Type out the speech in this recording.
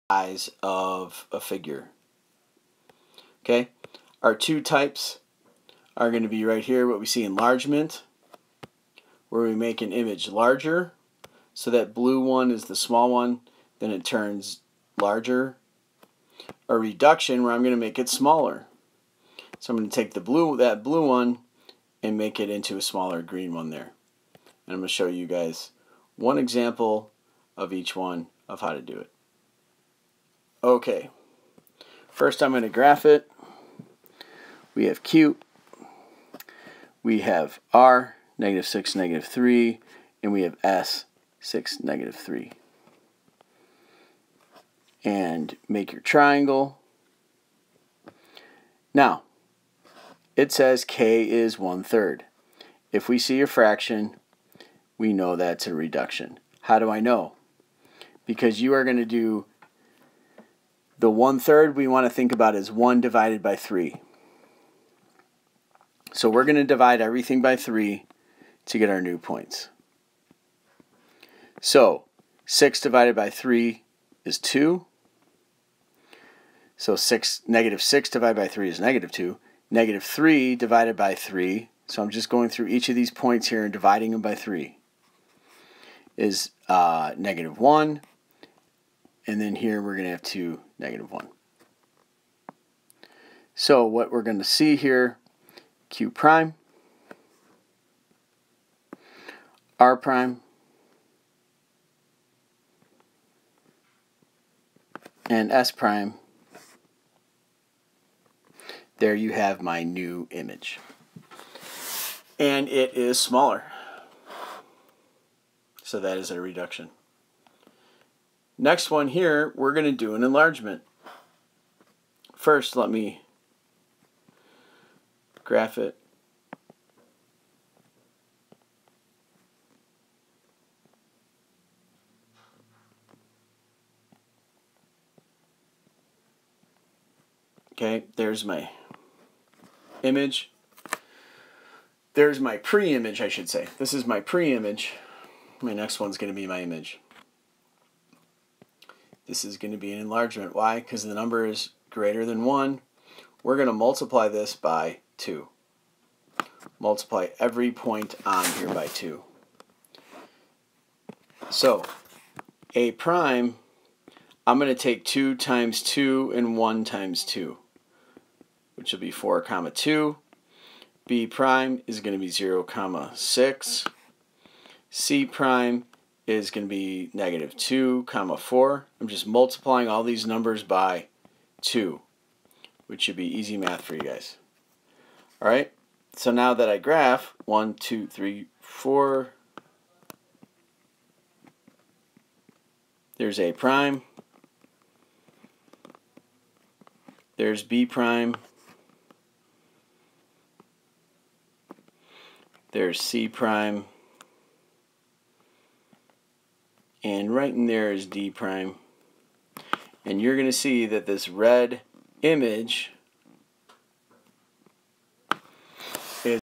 size of a figure. Okay, our two types are going to be right here, what we see enlargement, where we make an image larger, so that blue one is the small one, then it turns larger. Or reduction, where I'm going to make it smaller. So I'm going to take that blue one and make it into a smaller green one there. And I'm going to show you guys one example of each one of how to do it. Okay, first I'm going to graph it. We have Q, we have R, -6, -3, and we have S, 6, -3. And make your triangle. Now, it says K is 1/3. If we see a fraction, we know that's a reduction. How do I know? Because you are going to do the 1/3 we want to think about as 1 divided by 3. So we're going to divide everything by 3 to get our new points. So 6 divided by 3 is 2. So -6 divided by 3 is -2. -3 divided by 3, so I'm just going through each of these points here and dividing them by 3, is -1. And then here we're going to have 2, -1. So what we're going to see here, Q prime, R prime, and S prime. There you have my new image. And it is smaller. So that is a reduction. Next one here, we're going to do an enlargement. First, let me graph it. Okay, there's my image. There's my pre-image, I should say. This is my pre-image. My next one's going to be my image. This is going to be an enlargement. Why? Because the number is greater than 1. We're going to multiply this by 2. Multiply every point on here by 2. So, A prime, I'm going to take 2 times 2 and 1 times 2. Which will be 4, 2. B prime is going to be 0, 6. C prime is going to be -2, 4. I'm just multiplying all these numbers by 2, which should be easy math for you guys. Alright, so now that I graph 1, 2, 3, 4, there's A prime, there's B prime, there's C prime, and right in there is D prime. And you're going to see that this red image